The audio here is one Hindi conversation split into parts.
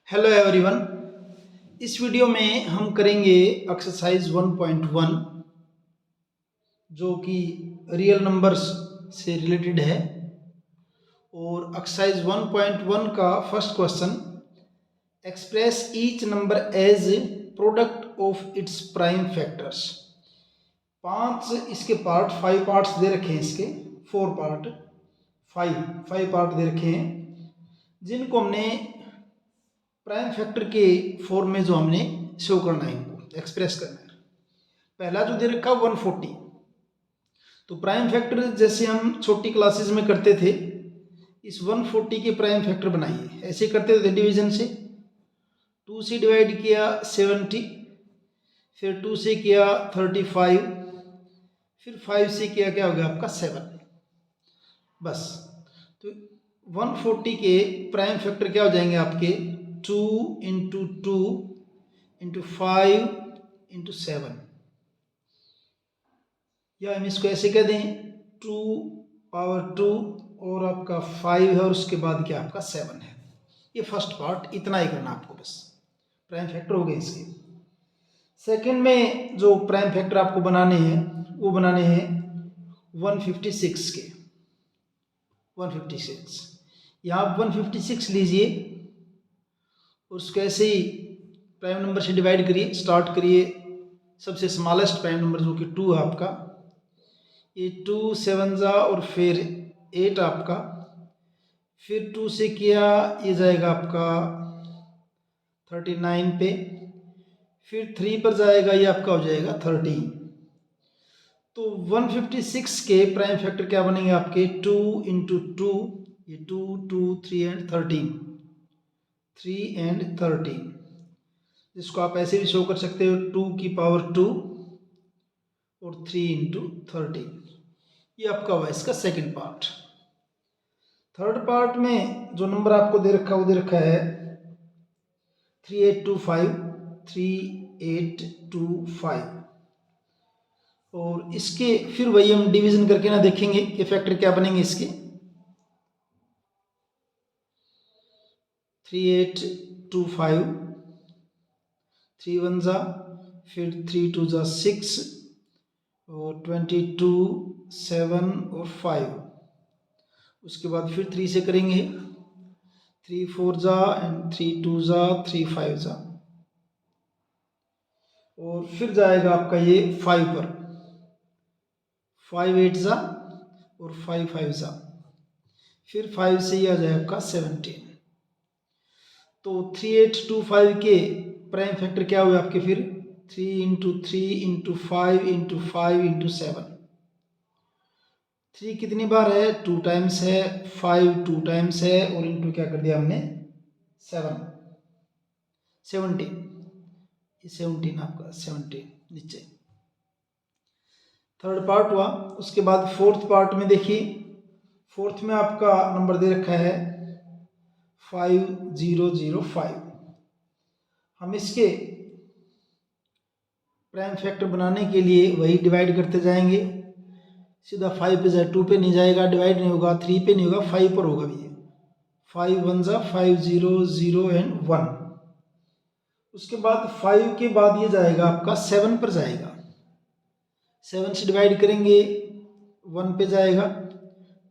Hello everyone. इस वीडियो में हम करेंगे एक्सरसाइज 1.1 जो कि रियल नंबर्स से रिलेटेड है। और एक्सरसाइज 1.1 का first question, express each number as product of its prime factors. पांच इसके पार्ट, 5 पार्ट्स दे रखे हैं इसके, 4 पार्ट, 5 पार्ट दे रखे हैं जिनको हमने प्राइम फैक्टर के फॉर्म में जो हमने शो करना है, इनको एक्सप्रेस करना है। पहला जो दे रखा 140, तो प्राइम फैक्टर जैसे हम छोटी क्लासेस में करते थे, इस 140 के प्राइम फैक्टर बनाइए। ऐसे करते थे डिवीजन से, 2 से डिवाइड किया 70, फिर 2 से किया 35, फिर 5 से किया क्या हो गया आपका 7। बस, तो 140 के प्राइम फैक्टर क्या हो जाएंगे आपके, 2 इंटू 2 इंटू 5 इंटू 7, या हम इसको ऐसे कह दें 2 पावर 2 और आपका 5 है और उसके बाद क्या आपका 7 है। ये फर्स्ट पार्ट, इतना ही करना आपको, बस प्राइम फैक्टर हो गए इसके। सेकंड में जो प्राइम फैक्टर आपको बनाने हैं वो बनाने हैं 156 के। 156 यहाँ आप 156 लीजिए, उसको ऐसे ही प्राइम नंबर से डिवाइड करिए, स्टार्ट करिए सबसे स्मॉलेस्ट प्राइम नंबर जो कि 2 है आपका। ये 2 7 जा और फिर 8 आपका, फिर 2 से किया ये जाएगा आपका 39 पे, फिर 3 पर जाएगा ये आपका हो जाएगा 13। तो 156 के प्राइम फैक्टर क्या बनेंगे आपके, 2 इंटू 2, ये 2 2 3 एंड 13, 3 एंड 13, जिसको आप ऐसे भी शो कर सकते हो 2 की पावर 2 और 3 इंटू 13। ये आपका हुआ इसका सेकंड पार्ट। थर्ड पार्ट में जो नंबर आपको दे रखा है वो दे रखा है 3825, 3825, और इसके फिर वही हम डिवीजन करके ना देखेंगे कि फैक्टर क्या बनेंगे इसके। 3825, 3 1 जा, फिर 3 2 जा 6, और 22 7 और 5, उसके बाद फिर 3 से करेंगे, 3 4 जा एंड 3 2 जा 3 5 जा, और फिर जाएगा आपका ये 5 पर, 5 8 जा और 5 5 जा, फिर 5 से ये आ जाएगा आपका 17। तो 3825 के प्राइम फैक्टर क्या हुए आपके फिर, 3 इंटू 3 इंटू 5 इंटू 5 इंटू 7। 3 कितनी बार है, 2 टाइम्स है, 5 2 टाइम्स है, और इंटू क्या कर दिया हमने 7, 17, 17 आपका 17 नीचे। थर्ड पार्ट हुआ। उसके बाद फोर्थ पार्ट में देखिए, फोर्थ में आपका नंबर दे रखा है 5005। हम इसके प्राइम फैक्टर बनाने के लिए वही डिवाइड करते जाएंगे, सीधा 5 पे जाए, 2 पे नहीं जाएगा, डिवाइड नहीं होगा, 3 पे नहीं होगा, 5 पर होगा भैया। 5 1 जा 5 0 0 एंड 1। उसके बाद 5 के बाद ये जाएगा आपका 7 पर जाएगा, 7 से डिवाइड करेंगे 1 पे जाएगा,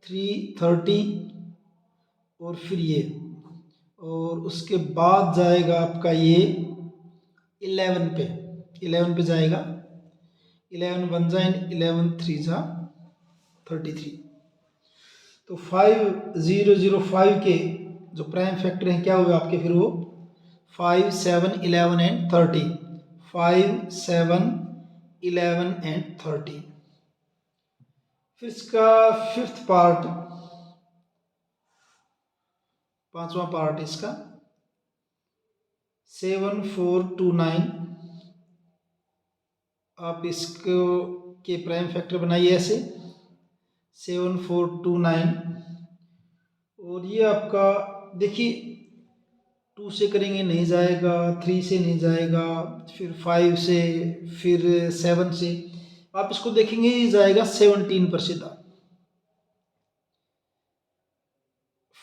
3 30, और फिर ये, और उसके बाद जाएगा आपका ये 11 पे, 11 पे जाएगा, 11 1 जा एंड 11 3 जा 33। तो 5005 के जो प्राइम फैक्टर हैं क्या हुए आपके फिर वो 5 7 11 एंड 30, 5 7 11 एंड 30। फिर इसका फिफ्थ पार्ट, पांचवा पार्ट इसका 7429। आप इसको के प्राइम फैक्टर बनाइए ऐसे 7429, और ये आपका देखिए 2 से करेंगे नहीं जाएगा, 3 से नहीं जाएगा, फिर 5 से, फिर 7 से, आप इसको देखेंगे ये जाएगा 17 पर सीधा,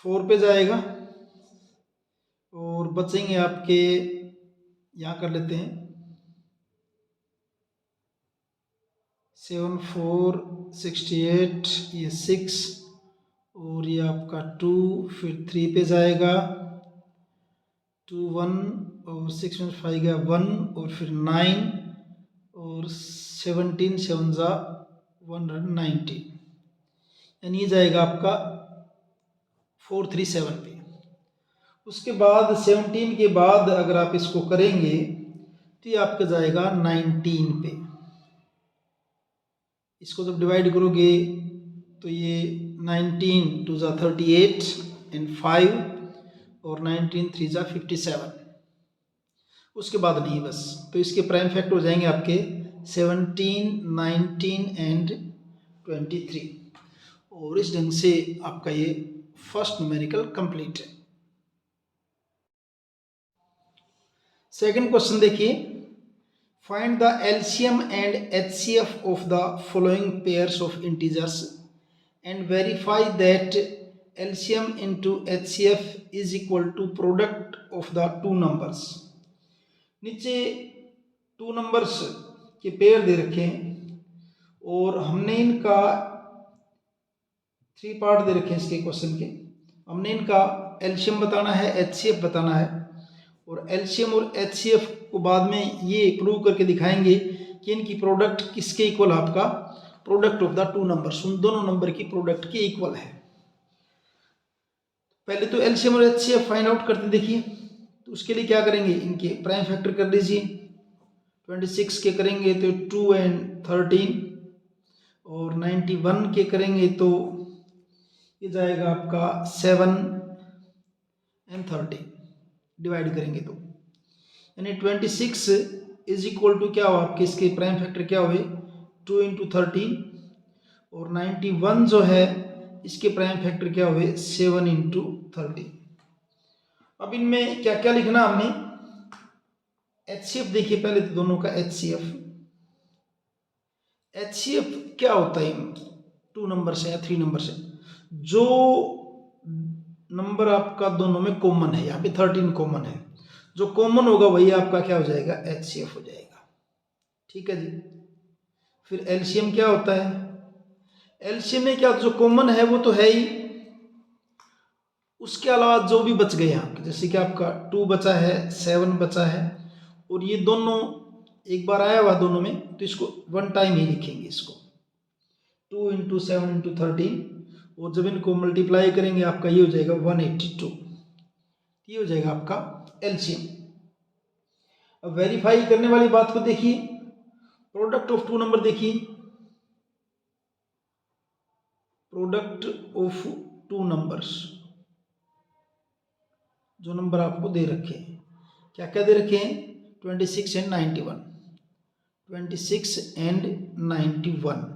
4 पे जाएगा, और और बचेंगे आपके, यहाँ कर लेते हैं 7 4 68, ये 6 और ये आपका 2, फिर 3 पे जाएगा 2 1 और 6 में 5 गया 1 और फिर 9 और 17 7 जा 190, यानी ये जाएगा आपका 437 पे। उसके बाद 17 के बाद अगर आप इसको करेंगे तो ये आपका जाएगा 19 पे। इसको जब डिवाइड करोगे तो ये 19 2 जा 38 एंड 5 और 19 3 जा 57। उसके बाद नहीं बस, तो इसके प्राइम फैक्टर हो जाएंगे आपके 17 19 एंड 23। और इस ढंग से आपका ये फर्स्ट न्यूमेरिकल कंप्लीट है। सेकंड क्वेश्चन देखिए, find the LCM and HCF of the following pairs of integers and verify that LCM into HCF is equal to product of the two numbers. नीचे टू नंबर्स के पेयर दे रखे हैं और हमने इनका 3 पार्ट दे रखे हैं इसके क्वेश्चन के। हमने इनका एलसीएम बताना है, एचसीएफ बताना है, और एलसीएम और एचसीएफ को बाद में ये प्रूव करके दिखाएंगे कि इनकी प्रोडक्ट किसके इक्वल, आपका product of the two numbers, उन दोनों नंबर की प्रोडक्ट के इक्वल है। पहले तो एलसीएम और एचसीएफ फाइंड आउट करते देखिए, तो उसके लिए क्या करेंगे, इनके प्राइम फैक्टर कर लीजिए। 26 के करेंगे तो 2 एंड 13, और 91 के करेंगे तो ये जाएगा आपका 7 एंड 30, डिवाइड करेंगे तो यानी 26 इज इक्वल टू क्या हो आपके, इसके प्राइम फैक्टर क्या हुए 2 इंटू 13, और 91 जो है इसके प्राइम फैक्टर क्या हुए 7 इंटू 30। अब इनमें क्या क्या लिखना हमने, एचसीएफ देखिए पहले तो दोनों का एचसीएफ। एचसीएफ क्या होता है, टू नंबर से या 3 नंबर से जो नंबर आपका दोनों में कॉमन है, यहाँ पे 13 कॉमन है, जो कॉमन होगा वही आपका क्या हो जाएगा, एचसीएफ हो जाएगा। ठीक है जी। फिर एलसीएम क्या होता है, एलसीएम में क्या, जो कॉमन है वो तो है ही, उसके अलावा जो भी बच गए यहाँ, जैसे कि आपका 2 बचा है, 7 बचा है, और ये दोनों एक बार आया हुआ दोनों में, तो इसको वन टाइम ही लिखेंगे इसको, 2 इंटू 7 इंटू 13, और जब इनको मल्टीप्लाई करेंगे आपका ये हो जाएगा 182, ये हो जाएगा आपका एलसीएम। अब वेरीफाई करने वाली बात को देखिए, प्रोडक्ट ऑफ टू नंबर देखिए, प्रोडक्ट ऑफ टू नंबर्स, जो नंबर आपको दे रखे हैं, क्या क्या दे रखे हैं, 26 एंड 91, 26 एंड 91।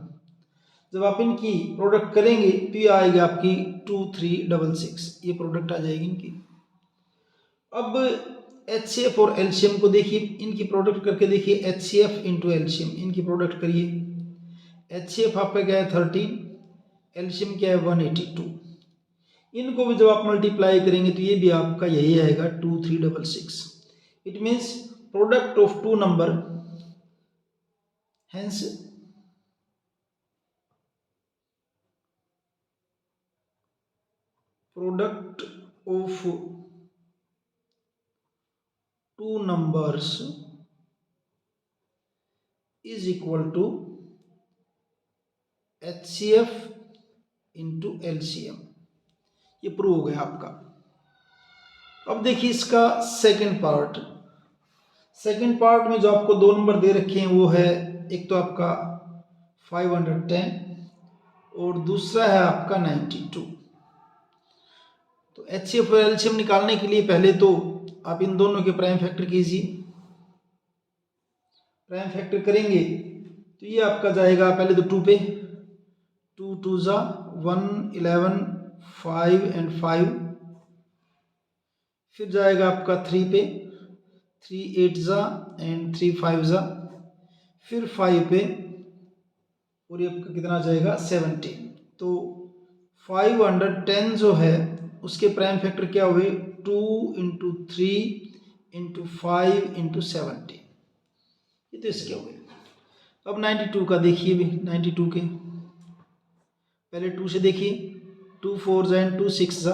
जब आप इनकी प्रोडक्ट करेंगे तो ये आएगी आपकी 2366, ये प्रोडक्ट आ जाएगी इनकी। अब एचसीएफ और एलसीएम को देखिए, इनकी प्रोडक्ट करके देखिए, एचसीएफ इंटू एलसीएम, इनकी प्रोडक्ट करिए। एचसीएफ आपका क्या है 13, एलसीएम क्या है 182। इनको भी जब आप मल्टीप्लाई करेंगे तो ये भी आपका यही आएगा 2366। It means product of two number, hence product of two numbers is equal to HCF into LCM, ये प्रूव हो गया आपका। अब देखिए इसका सेकंड पार्ट, सेकंड पार्ट में जो आपको 2 नंबर दे रखे हैं वो है, एक तो आपका 510 और दूसरा है आपका 92। तो एचसीएफ और एलसीएम निकालने के लिए पहले तो आप इन दोनों के प्राइम फैक्टर कीजिए। प्राइम फैक्टर करेंगे तो ये आपका जाएगा पहले तो 2 पे, 2 2 जा 1 11 5 एंड 5, फिर जाएगा आपका 3 पे, 3 8 जा एंड 3 5 जा, फिर 5 पे, और ये आपका कितना जाएगा 17। तो 510 जो है उसके प्राइम फैक्टर क्या हुए 2 इंटू 3 इंटू 5 इंटू 17, ये तो इसके हो गए। अब 92 का देखिए भी, 92 के पहले 2 से देखिए, 2 4 ज़ा 2 6 ज़ा,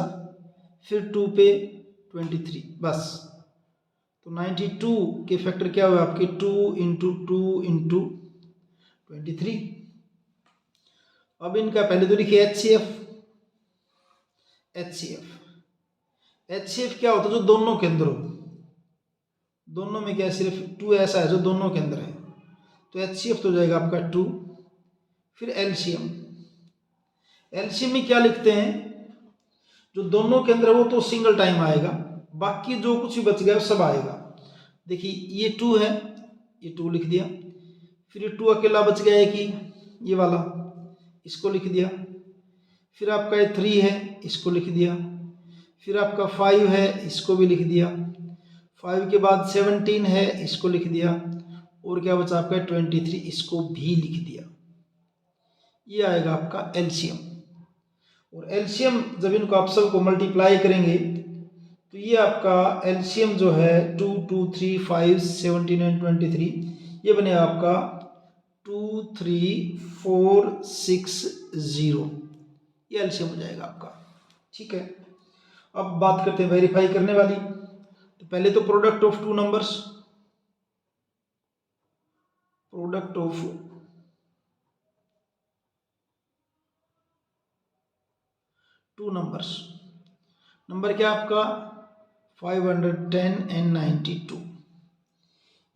फिर 2 पे 23, बस। तो 92 के फैक्टर क्या हुए आपके 2 इंटू 2 इंटू 23। अब इनका पहले तो लिखिए HCF। HCF क्या होता है, जो दोनों के अंदर हो, दोनों में क्या, सिर्फ 2 ऐसा है जो दोनों के अंदर है, तो HCF तो जाएगा आपका 2। फिर LCM में क्या लिखते हैं, जो दोनों के अंदर है वो तो सिंगल टाइम आएगा, बाकी जो कुछ भी बच गया वो सब आएगा। देखिए ये 2 है, ये 2 लिख दिया, फिर ये 2 अकेला बच गया है कि ये वाला, इसको लिख दिया। फिर आपका ये 3 है, इसको लिख दिया। फिर आपका 5 है, इसको भी लिख दिया। 5 के बाद 17 है, इसको लिख दिया। और क्या बचा आपका 23, इसको भी लिख दिया। ये आएगा आपका LCM। और LCM जब इनको आप सबको मल्टीप्लाई करेंगे तो ये आपका LCM जो है 2 2 3 5 17 एंड 23, ये बनेगा आपका 2 3 4 6 0, ये LCM हो जाएगा आपका। ठीक है, अब बात करते हैं वेरीफाई करने वाली। तो पहले तो product of two numbers, product of two numbers, number क्या आपका 510 एंड 92,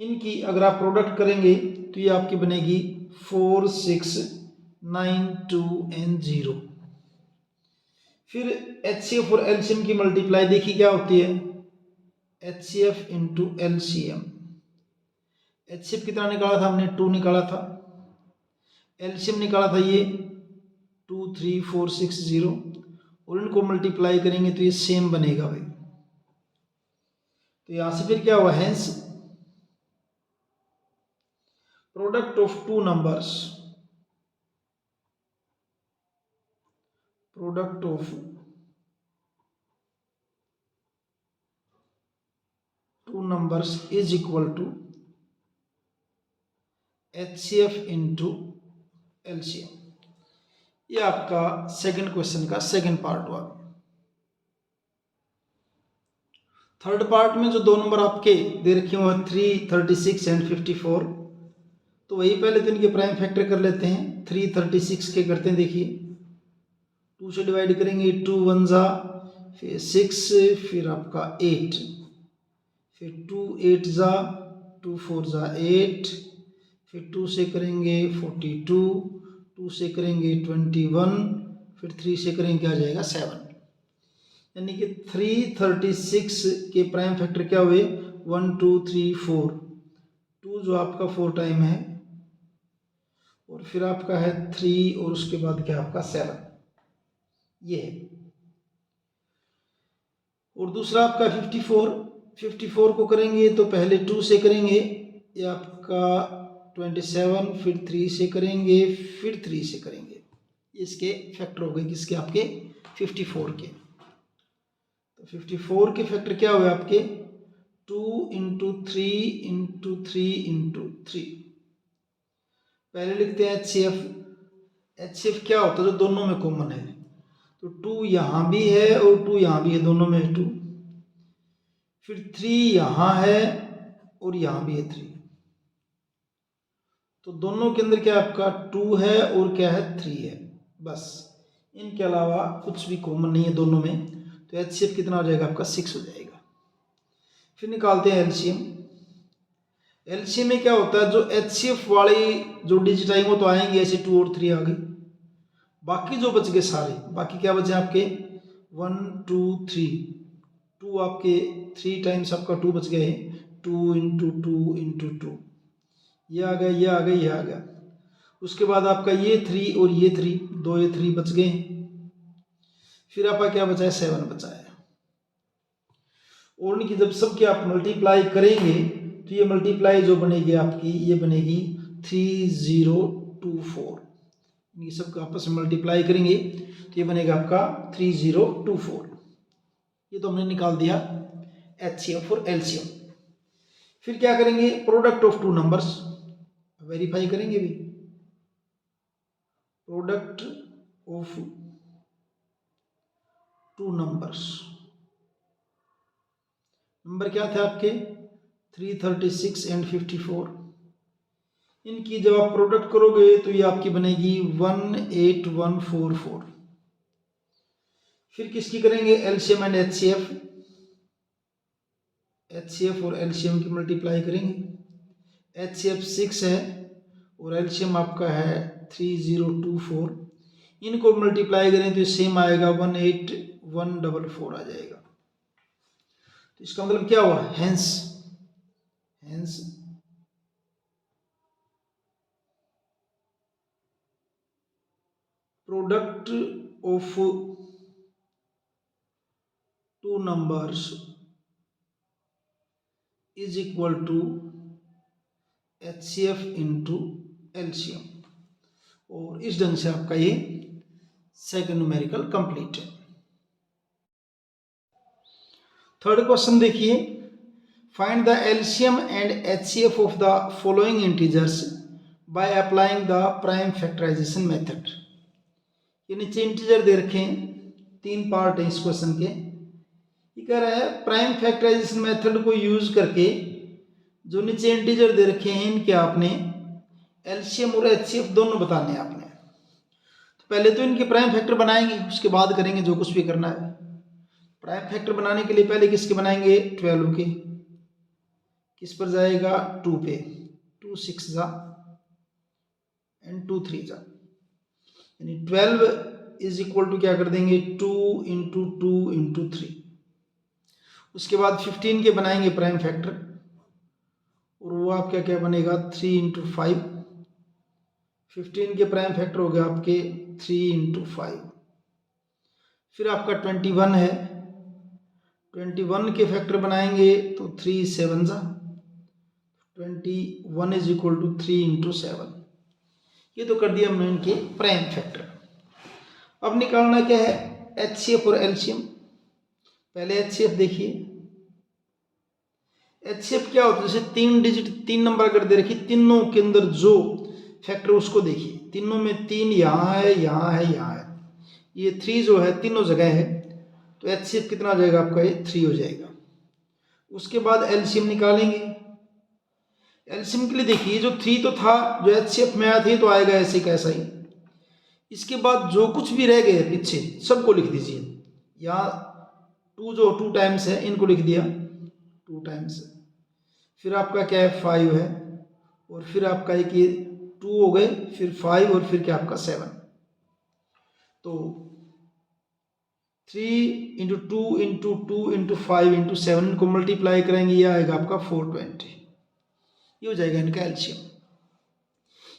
इनकी अगर आप प्रोडक्ट करेंगे तो ये आपकी बनेगी 4 6 9 2 एंड 0। फिर HCF और LCM की मल्टीप्लाई देखिए क्या होती है, HCF इंटू LCM। HCF कितना निकाला था हमने, 2 निकाला था। LCM निकाला था ये 2 3 4 6 0, और इनको मल्टीप्लाई करेंगे तो ये सेम बनेगा भाई। तो यहां से फिर क्या हुआ, hence product of two numbers, product of two numbers is equal to HCF into LCM। ये आपका सेकंड क्वेश्चन का सेकंड पार्ट हुआ। थर्ड पार्ट में जो दो नंबर आपके दे रखे हुए 3 36 एंड 54, तो वही पहले तो इनके प्राइम फैक्टर कर लेते हैं। 3 36 के करते हैं, देखिए 2 से डिवाइड करेंगे, 2 1 ज़ा, फिर 6, फिर आपका 8, फिर 2 8 ज़ा, 2 4 ज़ा 8, फिर 2 से करेंगे 42, 2 से करेंगे 21, फिर 3 से करेंगे क्या आ जाएगा 7। यानी कि 336 के प्राइम फैक्टर क्या हुए 1 2 3 4, 2 जो आपका 4 टाइम है, और फिर आपका है 3, और उसके बाद क्या आपका 7, ये है। और दूसरा आपका 54 को करेंगे तो पहले 2 से करेंगे, ये आपका 27, फिर 3 से करेंगे, फिर 3 से करेंगे, इसके फैक्टर हो गए किसके, आपके 54 के। तो 54 के फैक्टर क्या हुए आपके 2 इंटू 3 इंटू 3 इंटू 3। पहले लिखते हैं HCF क्या होता है, जो दोनों में कॉमन है, तो 2 यहाँ भी है और 2 यहाँ भी है, दोनों में है 2। फिर 3 यहाँ है और यहाँ भी है 3, तो दोनों के अंदर क्या आपका 2 है और क्या है 3 है, बस। इनके अलावा कुछ भी कॉमन नहीं है दोनों में, तो HCF कितना हो जाएगा आपका 6 हो जाएगा। फिर निकालते हैं LCM में क्या होता है, जो HCF वाली जो डिजिट आई वो तो आएंगे, ऐसे 2 और 3 आ गई, बाकी जो बच गए सारे, बाकी क्या बचे आपके 1 2 3, 2 आपके 3 टाइम्स आपका 2 बच गए, 2 इंटू 2 इंटू 2, ये आ गया, ये आ गया, ये आ गया। उसके बाद आपका ये 3 और ये 3, 2 ये 3 बच गए। फिर आपका क्या बचा है 7 बचा है। और इनकी जब सबके आप मल्टीप्लाई करेंगे तो ये मल्टीप्लाई जो बनेगी आपकी, ये बनेगी 3024। ये सबको आपस में मल्टीप्लाई करेंगे तो ये बनेगा आपका 3024। ये तो हमने निकाल दिया HCF और LCM। फिर क्या करेंगे, product of two numbers verify करेंगे भी। Product of two numbers, number क्या थे आपके 336 एंड 54। इनकी जब आप प्रोडक्ट करोगे तो ये आपकी बनेगी 18144। फिर किसकी करेंगे, एलसीएम एंड एचसीएफ। एचसीएफ और एलसीएम की मल्टीप्लाई करेंगे। एचसीएफ 6 है और एलसीएम आपका है 3024। इनको मल्टीप्लाई करें तो सेम आएगा 18144 आ जाएगा। तो इसका मतलब क्या हुआ, hence product of two numbers is equal to HCF into LCM। और इस ढंग से आपका ये सेकंड न्यूमेरिकल कंप्लीट है। थर्ड क्वेश्चन देखिए, find the LCM and HCF of the following integers by applying the prime factorisation method. ये नीचे इंटीजर दे रखे हैं, 3 पार्ट है इस क्वेश्चन के। ये कह रहा है प्राइम फैक्टराइजेशन मेथड को यूज करके जो नीचे इंटीजर दे रखे हैं इनके आपने LCM और HCF दोनों बताने हैं आपने। तो पहले तो इनके प्राइम फैक्टर बनाएंगे, उसके बाद करेंगे जो कुछ भी करना है। प्राइम फैक्टर बनाने के लिए पहले किसके बनाएंगे, 12 के। किस पर जाएगा, 2 पे, 2 6 जा एंड 2 3 जा, यानी 12 इज इक्वल टू क्या कर देंगे 2 इंटू 2 इंटू 3। उसके बाद 15 के बनाएंगे प्राइम फैक्टर और वो आपका क्या बनेगा 3 इंटू 5। 15 के प्राइम फैक्टर हो गया आपके 3 इंटू 5। फिर आपका 21 है, 21 के फैक्टर बनाएंगे तो 3 7 जा, 21 इज इक्वल टू 3 इंटू 7। ये तो कर दिया हमने इनके प्राइम फैक्टर। अब निकालना क्या है, HCF और LCM। पहले HCF देखिए, HCF क्या होता है, जैसे 3 डिजिट 3 नंबर अगर दे रखी, तीनों के अंदर जो फैक्टर उसको देखिए, तीनों में 3 यहाँ है, यहाँ है, यहाँ है। ये 3 जो है तीनों जगह है, तो HCF कितना आ जाएगा आपका, ये 3 हो जाएगा। उसके बाद LCM निकालेंगे। LCM के लिए देखिए, जो 3 तो था, जो HCF में आया था तो आएगा ऐसे कैसा ही। इसके बाद जो कुछ भी रह गए पीछे सबको लिख दीजिए। यहाँ 2 जो 2 टाइम्स है इनको लिख दिया 2 टाइम्स। फिर आपका क्या है 5 है, और फिर आपका एक ये 2 हो गए, फिर 5 और फिर क्या आपका 7। तो 3 इंटू 2 इंटू 2 इंटू 5 इंटू 7 को मल्टीप्लाई करेंगे, ये आएगा आपका 420। ये हो जाएगा इनका एलसीएम।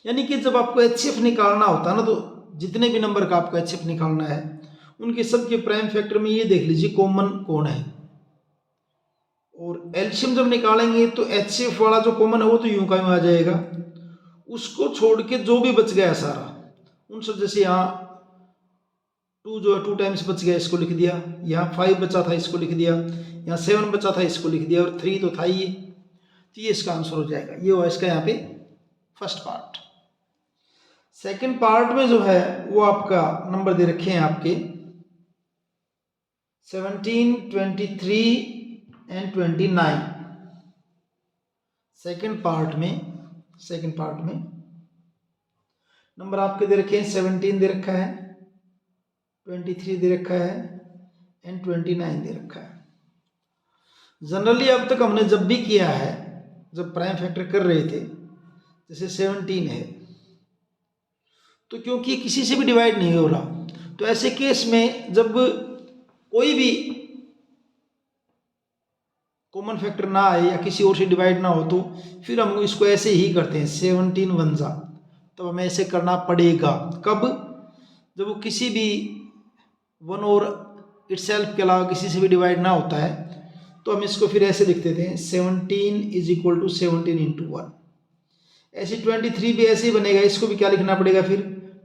यानी कि जब आपको HCF निकालना होता है ना, तो जितने भी नंबर का आपको HCF निकालना है उनके सबके प्राइम फैक्टर में ये देख लीजिए कॉमन कौन है। और LCM जब निकालेंगे तो HCF वाला जो कॉमन है वो तो यूं का यूं आ जाएगा, उसको छोड़ के जो भी बच गया सारा उन सब, जैसे यहाँ 2 जो है 2 टाइम्स बच गया, इसको लिख दिया। यहाँ 5 बचा था, इसको लिख दिया। यहाँ 7 बचा था, इसको लिख दिया। और 3 तो था ही, तो ये इसका आंसर हो जाएगा। ये हुआ इसका यहाँ पे फर्स्ट पार्ट। सेकंड पार्ट में जो है वो आपका नंबर दे रखे हैं आपके 17, 23 एंड 29। सेकंड पार्ट में नंबर आपके दे रखे हैं 17 दे रखा है, 23 दे रखा है एंड 29 दे रखा है। जनरली अब तक हमने जब भी किया है, जब प्राइम फैक्टर कर रहे थे, जैसे 17 है तो क्योंकि किसी से भी डिवाइड नहीं हो रहा, तो ऐसे केस में जब कोई भी कॉमन फैक्टर ना आए या किसी और से डिवाइड ना हो, तो फिर हम इसको ऐसे ही करते हैं 17 1 जा। तो हमें ऐसे करना पड़ेगा कब, जब वो किसी भी 1 और इटसेल्फ के अलावा किसी से भी डिवाइड ना होता है, तो हम इसको फिर ऐसे लिख देते हैं 17 इज इक्वल टू 17 इंटू 1। ऐसे 23 भी ऐसे ही बनेगा, इसको भी क्या लिखना पड़ेगा फिर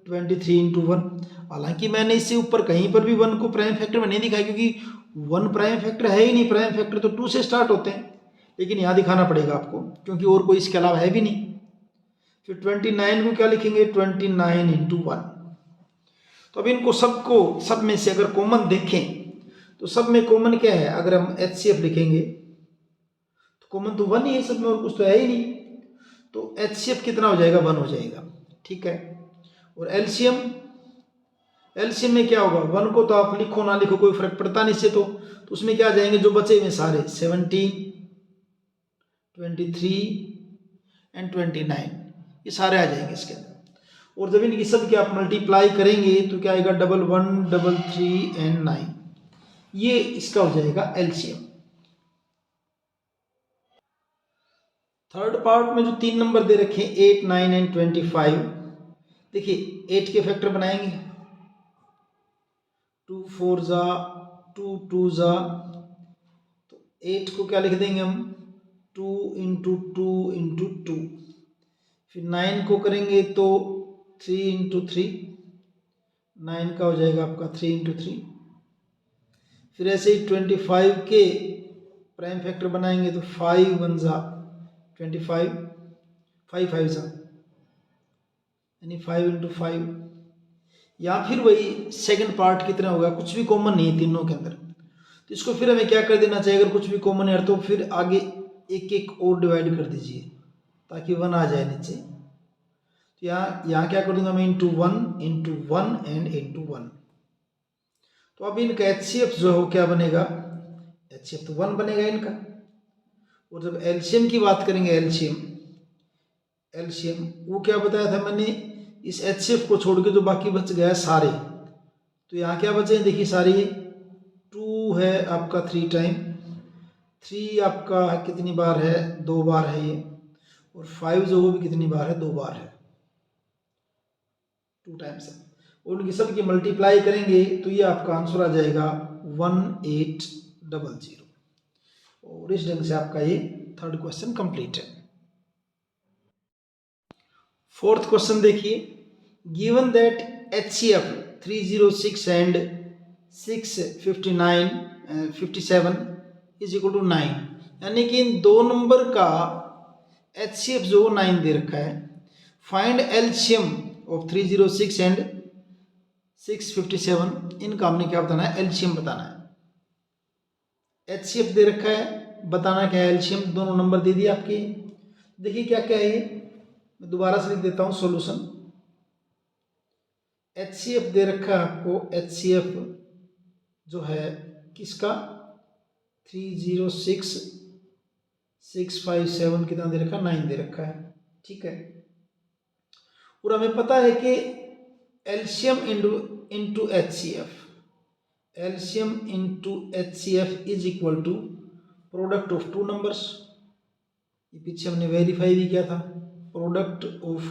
23 इंटू 1। हालांकि मैंने इससे ऊपर कहीं पर भी 1 को प्राइम फैक्टर में नहीं दिखाया, क्योंकि 1 प्राइम फैक्टर है ही नहीं, प्राइम फैक्टर तो 2 से स्टार्ट होते हैं, लेकिन यहाँ दिखाना पड़ेगा आपको क्योंकि और कोई इसके अलावा है भी नहीं। फिर 29 को क्या लिखेंगे, 29 इंटू 1। तो अब इनको सब में से अगर कॉमन देखें तो सब में कॉमन क्या है, अगर हम HCF लिखेंगे तो कॉमन तो 1 ही है सब में, और कुछ तो है ही नहीं। तो HCF कितना हो जाएगा, 1 हो जाएगा, ठीक है। और एलसीएम में क्या होगा, 1 को तो आप लिखो ना लिखो कोई फर्क पड़ता नहीं इससे, तो उसमें क्या आ जाएंगे जो बचे हुए सारे, 17, 23 एंड 29, ये सारे आ जाएंगे इसके अंदर। और जब इनकी सब के आप मल्टीप्लाई करेंगे तो क्या आएगा, 11, 33 एंड 9, ये इसका हो जाएगा एलसीएम। थर्ड पार्ट में जो 3 नंबर दे रखे हैं 8, 9 एंड 25, देखिए 8 के फैक्टर बनाएंगे, 2 4 जा 2 2 जा, तो 8 को क्या लिख देंगे हम, 2 इंटू 2 इंटू 2। फिर 9 को करेंगे तो 3 इंटू 3, 9 का हो जाएगा आपका 3 इंटू 3। फिर ऐसे ही 25 के प्राइम फैक्टर बनाएंगे तो 5 1 जा 25, 5 5 जा यानी 5 इंटू 5। या फिर वही सेकंड पार्ट कितना होगा, कुछ भी कॉमन नहीं है तीनों के अंदर, तो इसको फिर हमें क्या कर देना चाहिए, अगर कुछ भी कॉमन है तो फिर आगे एक एक और डिवाइड कर दीजिए ताकि 1 आ जाए नीचे। तो यहाँ क्या कर दूंगा मैं, इंटू 1 एंड इंटू 1। तो अब इनका HCF जो हो क्या बनेगा, HCF तो 1 बनेगा इनका। और जब एलसीएम की बात करेंगे, एलसीएम वो क्या बताया था मैंने, इस HCF को छोड़ के जो बाकी बच गया सारे, तो यहाँ क्या बचे हैं देखिए सारे, 2 है आपका 3 टाइम, 3 आपका कितनी बार है, 2 बार है ये, और 5 जो वो भी कितनी बार है, 2 बार है, 2 टाइम्स है। और उनकी सब की मल्टीप्लाई करेंगे तो ये आपका आंसर आ जाएगा 1800। और इस ढंग से आपका ये थर्ड क्वेश्चन कंप्लीट है। फोर्थ क्वेश्चन देखिए, given that HCF 306 and 659 57 is equal to 9, यानी कि इन दो नंबर का HCF जो 9 दे रखा है, फाइंड एलसीएम ऑफ 306 एंड 657, इनका हमने क्या बताना है, एलसीएम बताना है। HCF दे रखा है, बताना क्या है एलसीएम, दोनों नंबर दे दिए आपके। देखिए क्या क्या है ये, मैं दोबारा से लिख देता हूँ सॉल्यूशन। HCF दे रखा है आपको, HCF जो है किसका, 306 657 कितना दे रखा है, 9 दे रखा है, ठीक है। और हमें पता है कि LCM into HCF, LCM into HCF is equal to product of 2 numbers. ये पीछे हमने वेरीफाई भी किया था, प्रोडक्ट ऑफ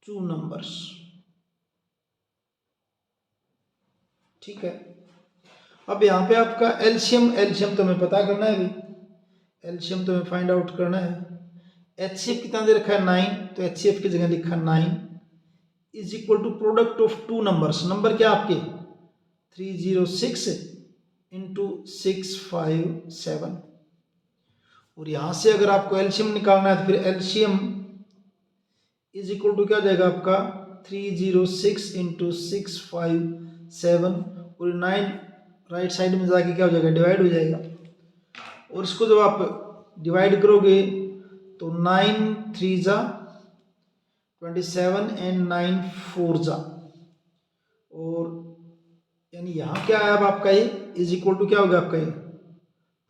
2 नंबर्स, ठीक है। अब यहाँ पे आपका एलसीएम तो हमें पता करना है अभी, एलसीएम तो हमें फाइंड आउट करना है। HCF कितना दे रखा है, 9, तो HCF की जगह लिखा 9 is equal to product of 2 numbers, number क्या आपके 306 इंटू 657। और यहां से अगर आपको एलसीएम निकालना है तो फिर एलसीएम इज इक्वल टू क्या हो जाएगा आपका 306 इंटू 657, और 9 राइट साइड में जाके क्या हो जाएगा, डिवाइड हो जाएगा। और इसको जब आप डिवाइड करोगे तो 9 3 जा 27 एंड 9 4 जा, और यानी यहाँ क्या है अब आपका ये इज इक्वल टू क्या होगा आपका ये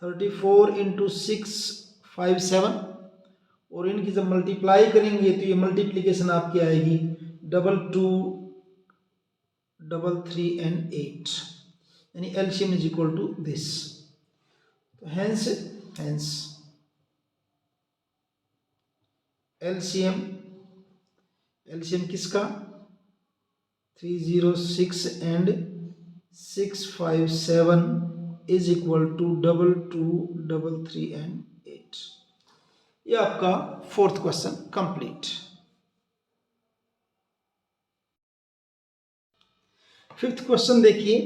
34 इंटू 657, और इनकी जब मल्टीप्लाई करेंगे तो ये मल्टीप्लीकेशन आपकी आएगी 22 33 एंड 8, यानी LCM is equal to this. तो हेंस एलसीएम किसका 306 and 657 is equal to 22 33 and 8। ये आपका fourth question complete. Fifth question देखिए,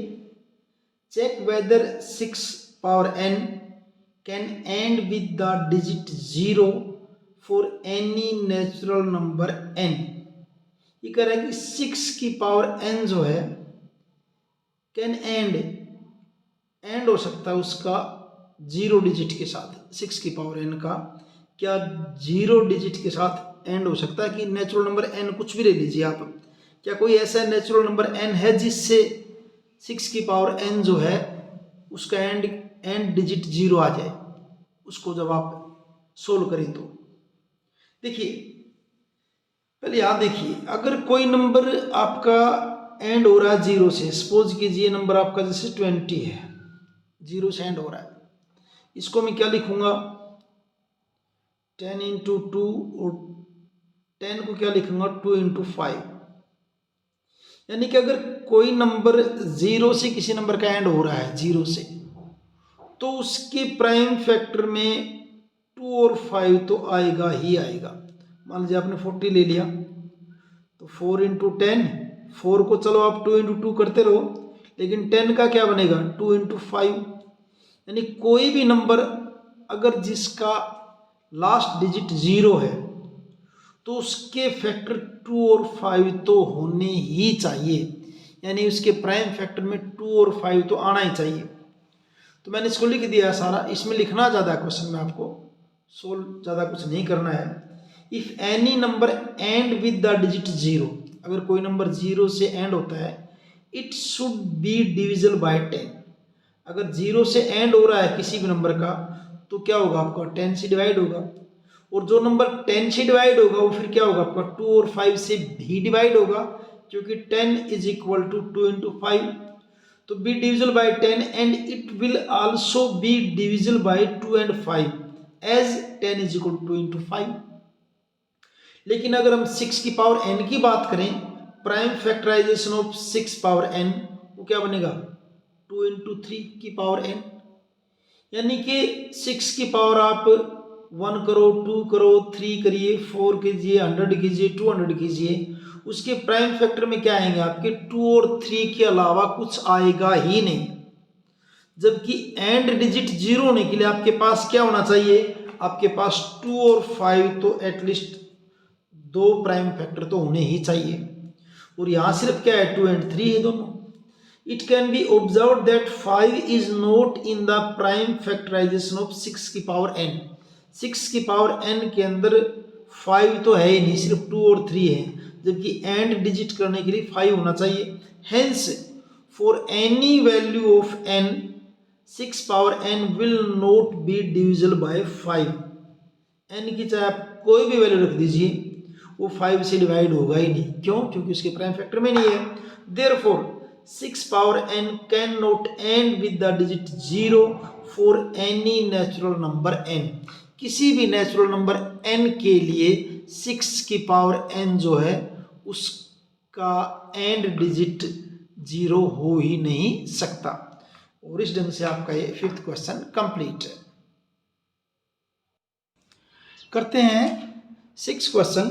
check whether 6 power n can end with the digit 0 for any natural number n। ये कह रहा है कि 6 की पावर n जो है कैन एंड हो सकता है उसका 0 डिजिट के साथ। 6 की पावर n का क्या 0 डिजिट के साथ एंड हो सकता है कि नेचुरल नंबर n कुछ भी ले लीजिए आप, क्या कोई ऐसा नेचुरल नंबर n है जिससे 6 की पावर n जो है उसका एंड डिजिट 0 आ जाए, उसको जब आप सोल्व करें तो। देखिए पहले याद देखिए, अगर कोई नंबर आपका एंड हो रहा है 0 से, सपोज कीजिए नंबर आपका जैसे 20 है, 0 से एंड हो रहा है, इसको मैं क्या लिखूंगा 10 इंटू 2 और 10 को क्या लिखूंगा 2 इंटू 5। यानी कि अगर कोई नंबर 0 से किसी नंबर का एंड हो रहा है 0 से, तो उसके प्राइम फैक्टर में 2 और 5 तो आएगा ही आएगा। मान लीजिए आपने 40 ले लिया तो 4 इंटू 10, 4 को चलो आप 2 इंटू 2 करते रहो, लेकिन 10 का क्या बनेगा 2 इंटू 5। यानी कोई भी नंबर अगर जिसका लास्ट डिजिट 0 है तो उसके फैक्टर 2 और 5 तो होने ही चाहिए, यानी उसके प्राइम फैक्टर में 2 और 5 तो आना ही चाहिए। तो मैंने इसको लिख दिया है सारा, इसमें लिखना ज़्यादा है क्वेश्चन में, आपको सोल्व ज़्यादा कुछ नहीं करना है। If any number and with the digit 0, अगर कोई नंबर 0 से एंड होता है, it should be divisible by 10। अगर 0 से एंड हो रहा है किसी भी नंबर का तो क्या होगा आपका 10 से डिवाइड होगा, और जो नंबर 10 से डिवाइड होगा वो फिर क्या होगा आपका 2 और 5 से भी डिवाइड होगा, क्योंकि 10 इज इक्वल टू 2 इंटू 5, तो be divisible by 10 and it will also be divisible by 2 and 5 as 10 is equal to 2 into 5। लेकिन अगर हम 6 की पावर n की बात करें, prime factorisation of 6 power n, वो क्या बनेगा 2 इंटू 3 की पावर n। यानी कि 6 की पावर आप 1 करो, 2 करो, 3 करिए, 4 कीजिए, 100 कीजिए, 200 कीजिए, उसके प्राइम फैक्टर में क्या आएंगे आपके 2 और 3 के अलावा कुछ आएगा ही नहीं। जबकि एंड डिजिट 0 होने के लिए आपके पास क्या होना चाहिए, आपके पास 2 और 5 तो एटलीस्ट 2 प्राइम फैक्टर तो होने ही चाहिए, और यहाँ सिर्फ क्या है 2 एंड 3 है दोनों। It can be observed that 5 is not in the prime factorization of 6 की पावर n। 6 की पावर n के अंदर 5 तो है ही नहीं, सिर्फ 2 और 3 है, जबकि एंड डिजिट करने के लिए 5 होना चाहिए। Hence, for any value of n, 6 power n will not be divisible by 5। n की चाहे आप कोई भी वैल्यू रख दीजिए, वो 5 से डिवाइड होगा ही नहीं। क्यों? क्योंकि उसके प्राइम फैक्टर में नहीं है। Therefore 6 power n cannot end with the digit 0 for any natural number n। किसी भी नेचुरल नंबर n के लिए 6 की पावर n जो है उसका एंड डिजिट 0 हो ही नहीं सकता। और इस ढंग से आपका ये 5th क्वेश्चन कंप्लीट है। करते हैं 6th क्वेश्चन,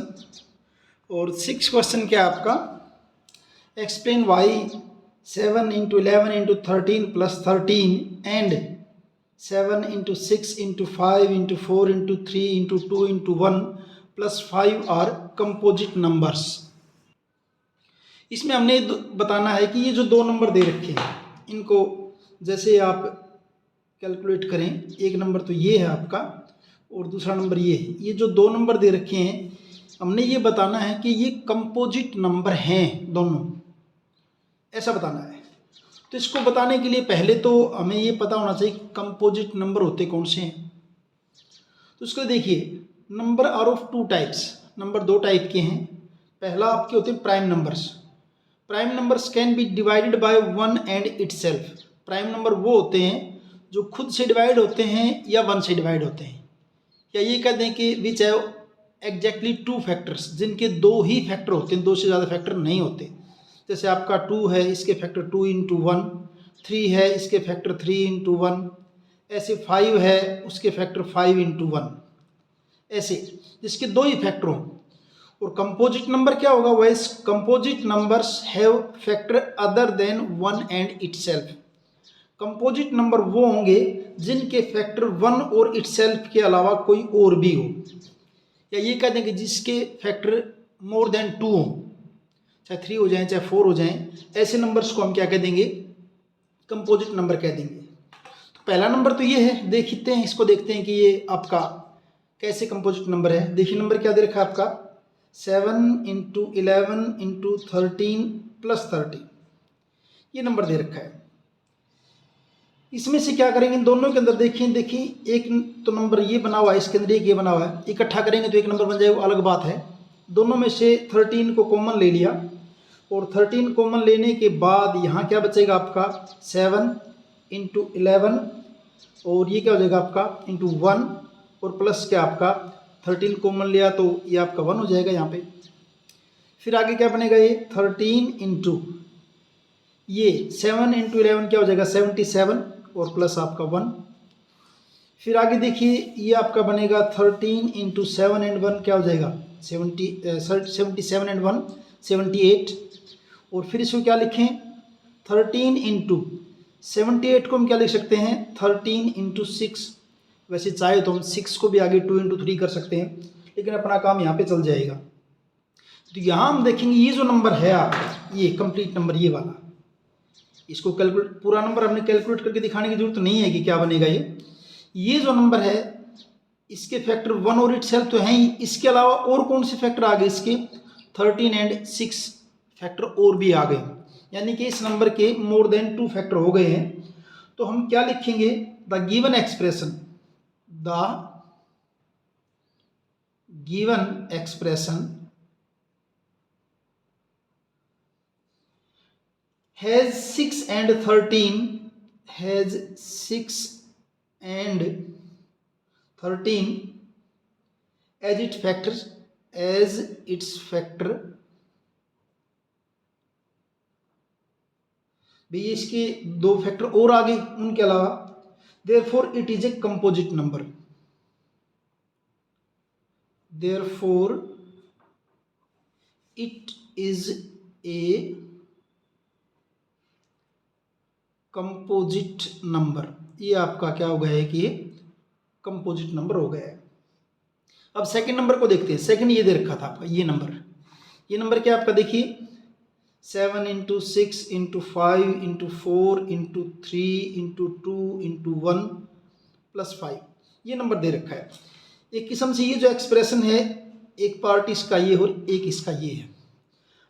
और 6th क्वेश्चन क्या आपका, explain why 7 into 11 into 13 plus 13 and 7 into 6 into 5 into 4 into 3 into 2 into 1 plus 5 are composite numbers. इसमें हमने बताना है कि ये जो दो नंबर दे रखे हैं इनको जैसे आप कैलकुलेट करें, एक नंबर तो ये है आपका और दूसरा नंबर ये है, ये जो दो नंबर दे रखे हैं हमने ये बताना है कि ये कंपोजिट नंबर हैं दोनों, ऐसा बताना है। तो इसको बताने के लिए पहले तो हमें ये पता होना चाहिए कंपोजिट नंबर होते कौन से हैं। तो इसको देखिए, number are of 2 types, number 2 type के हैं। पहला आपके होते हैं prime numbers. Prime numbers can be divided by 1 and itself. Prime number वो होते हैं जो खुद से डिवाइड होते हैं या 1 से डिवाइड होते हैं, या ये कह दें कि विच हैव एग्जैक्टली 2 फैक्टर्स, जिनके 2 ही फैक्टर होते हैं, 2 से ज़्यादा फैक्टर नहीं होते। जैसे आपका 2 है, इसके फैक्टर 2 इंटू 1, 3 है, इसके फैक्टर 3 इंटू 1, ऐसे 5 है, उसके फैक्टर 5 इंटू 1, ऐसे जिसके 2 ही फैक्टर हों। और कंपोजिट नंबर क्या होगा, vice composite numbers have factor other than 1 and itself. Composite number वो होंगे जिनके फैक्टर 1 और इटसेल्फ के अलावा कोई और भी हो, या ये कह दें कि जिसके फैक्टर मोर देन 2 हो, चाहे 3 हो जाए चाहे 4 हो जाए, ऐसे नंबर्स को हम क्या कह देंगे, कंपोजिट नंबर कह देंगे। तो पहला नंबर तो ये है, देखते हैं इसको, देखते हैं कि ये आपका कैसे कंपोजिट नंबर है। देखिए नंबर क्या दे रखा है आपका, 7 इंटू 11 इंटू 13 प्लस 30, ये नंबर दे रखा है। इसमें से क्या करेंगे, इन दोनों के अंदर देखिए एक तो नंबर ये बना हुआ है, इसके अंदर एक ये बना हुआ है, इकट्ठा करेंगे तो एक नंबर बन जाएगा, वो अलग बात है। दोनों में से 13 को कॉमन ले लिया, और 13 कॉमन लेने के बाद यहाँ क्या बचेगा आपका 7 इंटू 11, और ये क्या हो जाएगा आपका इंटू 1, और प्लस क्या आपका 13 कॉमन लिया तो ये आपका 1 हो जाएगा यहाँ पे। फिर आगे क्या बनेगा, ये 13 इंटू ये 7 इंटू 11 क्या हो जाएगा 77, और प्लस आपका 1। फिर आगे देखिए ये आपका बनेगा 13 इंटू 7 एंड 1 क्या हो जाएगा 77 एंड 1 78, और फिर इसको क्या लिखें 13 इंटू 78 को हम क्या लिख सकते हैं 13 इंटू 6। वैसे चाहे तो हम 6 को भी आगे 2 इंटू 3 कर सकते हैं, लेकिन अपना काम यहाँ पे चल जाएगा। तो यहाँ हम देखेंगे ये जो नंबर है आपका, ये कंप्लीट नंबर ये वाला, इसको कैलकुलेट, पूरा नंबर हमने कैलकुलेट करके दिखाने की जरूरत नहीं है कि क्या बनेगा। ये जो नंबर है इसके फैक्टर 1 और इटसेल्फ तो हैं ही, इसके अलावा और कौन से फैक्टर आ गए, इसके 13 एंड 6 फैक्टर और भी आ गए, यानी कि इस नंबर के मोर देन 2 फैक्टर हो गए हैं। तो हम क्या लिखेंगे, the given expression, the given expression has 6 and 13 has 6 and 13 as its factors, as its factor। भाई इसके 2 फैक्टर और आ गए उनके अलावा, therefore it is a composite number, therefore it is a composite number. ये आपका क्या हो गया है कि ये कंपोजिट नंबर हो गया है। अब सेकंड नंबर को देखते हैं। सेकंड ये दे रखा था आपका ये नंबर क्या आपका देखिए 7 into 6 into 5 into 4 into 3 into 2 into 1 plus 5, ये नंबर दे रखा है। एक किस्म से ये जो एक्सप्रेशन है, एक पार्ट इसका ये और एक इसका ये है।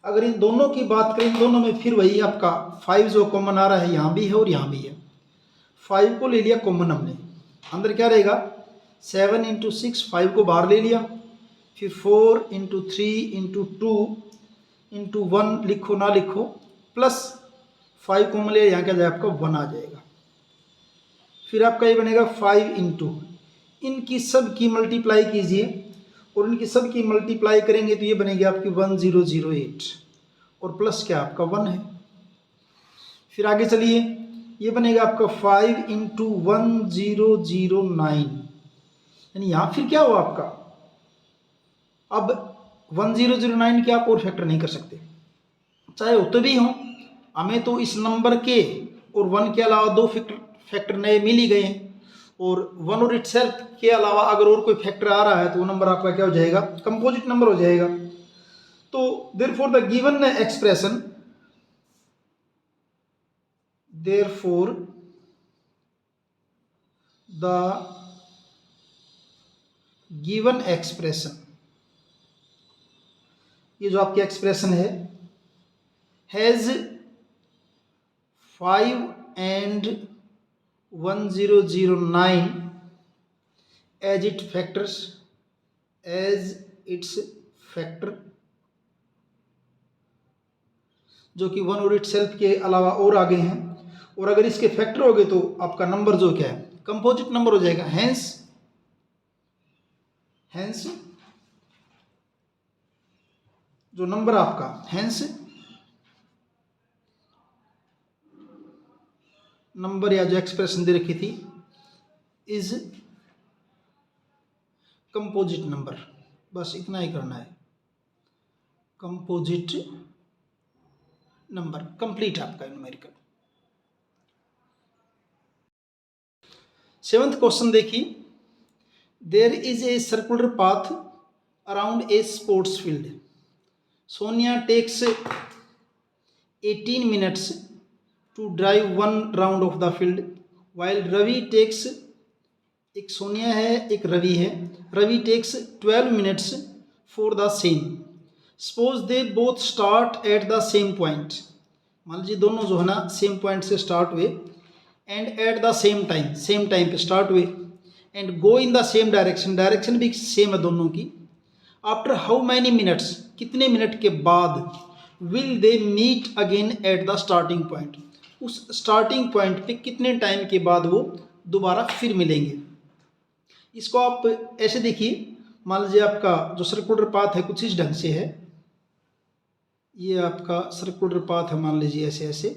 अगर इन दोनों की बात करें, इन दोनों में फिर वही आपका 5 जो कॉमन आ रहा है यहाँ भी है और यहाँ भी है। 5 को ले लिया कॉमन हमने, अंदर क्या रहेगा 7 इंटू 6, 5 को बाहर ले लिया, फिर 4 इंटू 3 इंटू 2 इंटू 1 लिखो ना लिखो, प्लस 5 कॉमन ले, यहाँ क्या जाएगा आपका 1 आ जाएगा। फिर आपका ये बनेगा 5 इंटू, इनकी सब की मल्टीप्लाई कीजिए और इनकी सब की मल्टीप्लाई करेंगे तो ये बनेगी आपकी 1008, और प्लस क्या आपका 1 है। फिर आगे चलिए, ये बनेगा आपका 5 इंटू 1009, यानी यहाँ फिर क्या हुआ आपका, अब 1009 के आप और फैक्टर नहीं कर सकते, चाहे होते भी हों, हमें तो इस नंबर के और 1 के अलावा 2 फैक्टर नए मिल ही गए हैं, और 1 और इटसेल्फ के अलावा अगर और कोई फैक्टर आ रहा है तो वो नंबर आपका क्या हो जाएगा, कंपोजिट नंबर हो जाएगा। तो therefore the given expression, therefore the given expression, ये जो आपकी एक्सप्रेशन है, has 5 and 1009 as its factors, as its factor, जो कि 1 और इटसेल्फ के अलावा और आगे हैं, और अगर इसके फैक्टर हो गए तो आपका नंबर जो क्या है कंपोजिट नंबर हो जाएगा। हैंस जो नंबर आपका हैंस नंबर या जो एक्सप्रेशन दे रखी थी इज कंपोजिट नंबर, बस इतना ही करना है, कंपोजिट नंबर कंप्लीट आपका न्यूमेरिकल। 7th क्वेश्चन देखिए, there is a circular path around a sports field, Sonia takes 18 minutes to drive one round of the field while Ravi takes, एक सोनिया है एक रवि है, Ravi takes 12 minutes for the same. Suppose they both start at the same point, मान लीजिए दोनों जो है ना सेम पॉइंट से स्टार्ट हुए and at the same time पे स्टार्ट हुए and go in the same direction, direction भी सेम है दोनों की. आफ्टर हाउ मैनी मिनट्स, कितने मिनट के बाद will they meet again at the starting point, उस स्टार्टिंग पॉइंट पे कितने टाइम के बाद वो दोबारा फिर मिलेंगे. इसको आप ऐसे देखिए, मान लीजिए आपका जो सर्कुलर पाथ है कुछ इस ढंग से है, ये आपका सर्कुलर पाथ है मान लीजिए ऐसे ऐसे,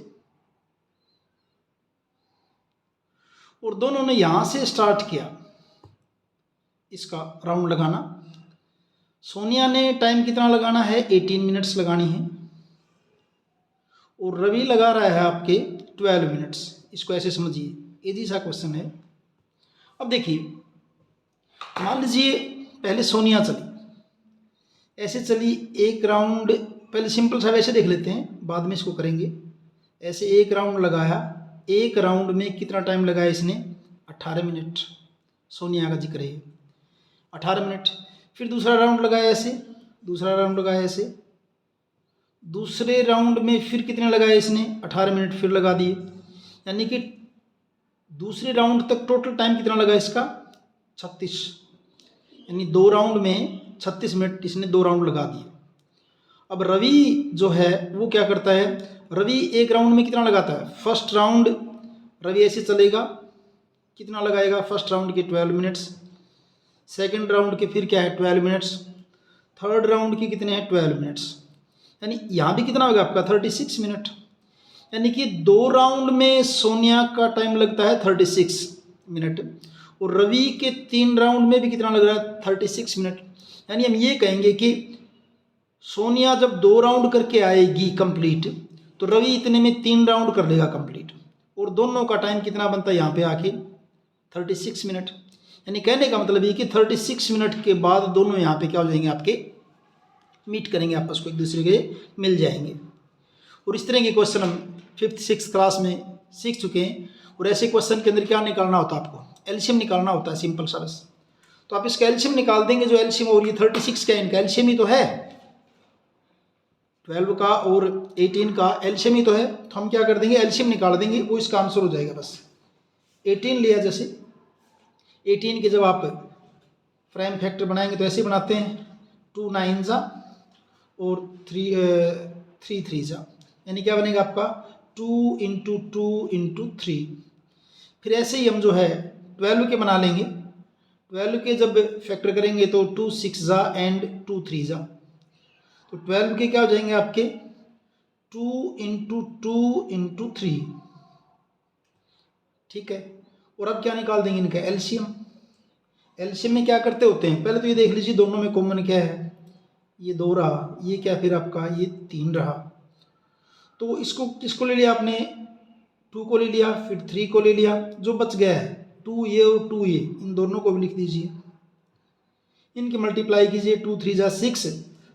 और दोनों ने यहां से स्टार्ट किया इसका राउंड लगाना. सोनिया ने टाइम कितना लगाना है, 18 मिनट्स लगानी है, और रवि लगा रहा है आपके 12 मिनट्स. इसको ऐसे समझिए, इजी सा क्वेश्चन है. अब देखिए, मान लीजिए पहले सोनिया चली, ऐसे चली एक राउंड, पहले सिंपल सा वैसे देख लेते हैं, बाद में इसको करेंगे. ऐसे एक राउंड लगाया, एक राउंड में कितना टाइम लगाया इसने, 18 मिनट, सोनिया का जिक्र है 18 मिनट. फिर दूसरा राउंड लगाया ऐसे, दूसरा राउंड लगाया ऐसे, दूसरे राउंड में फिर कितने लगाए इसने, 18 मिनट फिर लगा दिए. यानी कि दूसरे राउंड तक टोटल टाइम कितना लगा इसका, 36, यानी 2 राउंड में 36 मिनट इसने 2 राउंड लगा दिए. अब रवि जो है वो क्या करता है, रवि एक राउंड में कितना लगाता है, फर्स्ट राउंड रवि ऐसे चलेगा, कितना लगाएगा फर्स्ट राउंड के 12 मिनट्स, सेकंड राउंड के फिर क्या है 12 मिनट्स, थर्ड राउंड के कितने हैं 12 मिनट्स, यानी यहाँ भी कितना होगा आपका 36 मिनट. यानी कि 2 राउंड में सोनिया का टाइम लगता है 36 मिनट, और रवि के 3 राउंड में भी कितना लग रहा है 36 मिनट. यानी हम ये कहेंगे कि सोनिया जब 2 राउंड करके आएगी कंप्लीट, तो रवि इतने में 3 राउंड कर लेगा कंप्लीट, और दोनों का टाइम कितना बनता है यहाँ पे आके 36 मिनट. यानी कहने का मतलब ये कि 36 मिनट के बाद दोनों यहाँ पे क्या हो जाएंगे, आपके मीट करेंगे आपस को, एक दूसरे के मिल जाएंगे. और इस तरह के क्वेश्चन हम 5th 6th क्लास में सीख चुके हैं. और ऐसे क्वेश्चन के अंदर क्या निकालना होता है, आपको एलसीएम निकालना होता है, सिंपल सा बस. तो आप इसका एलसीएम निकाल देंगे, जो एलसीएम, और ये 36 का इनका एलसीएम ही तो है, 12 का और 18 का एलसीएम ही तो है. तो हम क्या कर देंगे, एलसीएम निकाल देंगे, वो इसका आंसर हो जाएगा. बस 18 लिया, जैसे 18 के जब आप प्राइम फैक्टर बनाएंगे तो ऐसे बनाते हैं, 2 9 जा और 3 3 जा, यानी क्या बनेगा आपका 2 इंटू 2 इंटू 3. फिर ऐसे ही हम जो है 12 के बना लेंगे, 12 के जब फैक्टर करेंगे तो 2 6 जा एंड 2 3 जा, तो 12 के क्या हो जाएंगे आपके 2 इंटू 2 इंटू 3. ठीक है. और अब क्या निकाल देंगे इनका एलसीएम. एलसीएम में क्या करते होते हैं, पहले तो ये देख लीजिए दोनों में कॉमन क्या है, ये 2 रहा, ये क्या फिर आपका ये 3 रहा. तो इसको किसको ले लिया आपने, 2 को ले लिया, फिर 3 को ले लिया, जो बच गया है 2 ये और 2 ये, इन दोनों को भी लिख दीजिए, इनकी मल्टीप्लाई कीजिए, 2 3 जा 6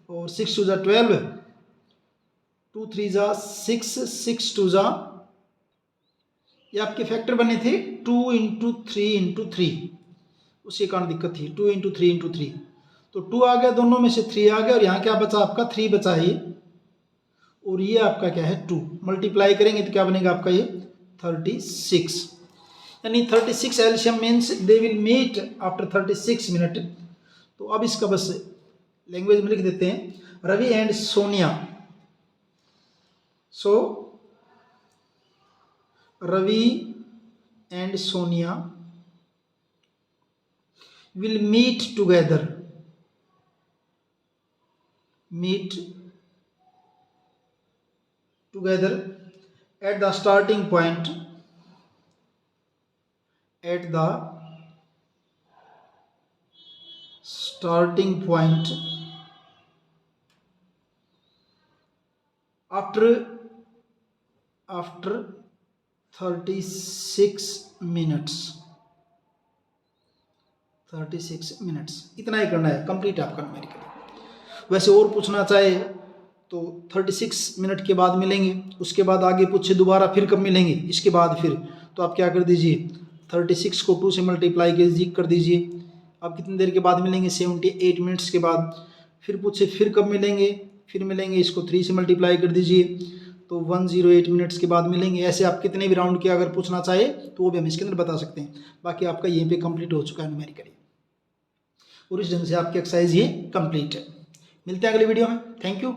और 6 2 जा 12, 2 3 जा 6 6 2 जा, ये आपके फैक्टर बने थे 2 इंटू 3 इंटू 3, उसी कारण दिक्कत थी, 2 इंटू 3 इंटू 3. तो 2 आ गया, दोनों में से 3 आ गया, और यहाँ क्या बचा आपका 3 बचा है, और ये आपका क्या है 2, मल्टीप्लाई करेंगे तो क्या बनेगा आपका ये 36. यानी 36 LCM means they will meet after 36 minute. तो अब इसका बस लैंग्वेज में लिख देते हैं, Ravi and Sonia. So Ravi and Sonia will meet together at the starting point after 36 minutes. 36 minutes, इतना ही करना है, कंप्लीट आपका न्यूमेरिकल। वैसे और पूछना चाहे तो 36 मिनट के बाद मिलेंगे, उसके बाद आगे पूछे दोबारा फिर कब मिलेंगे इसके बाद फिर, तो आप क्या कर दीजिए 36 को 2 से मल्टीप्लाई कर दीजिए। अब कितनी देर के बाद मिलेंगे 78 मिनट्स के बाद। फिर पूछे फिर कब मिलेंगे, फिर मिलेंगे इसको 3 से मल्टीप्लाई कर दीजिए तो 108 मिनट्स के बाद मिलेंगे। ऐसे आप कितने भी राउंड के अगर पूछना चाहे तो वो भी हम इसके अंदर बता सकते हैं। बाकी आपका यहीं पे कंप्लीट हो चुका है न्यूमेरिकली, और इस ढंग से आपकी एक्सरसाइज ये कंप्लीट है। मिलते हैं अगली वीडियो में, थैंक यू।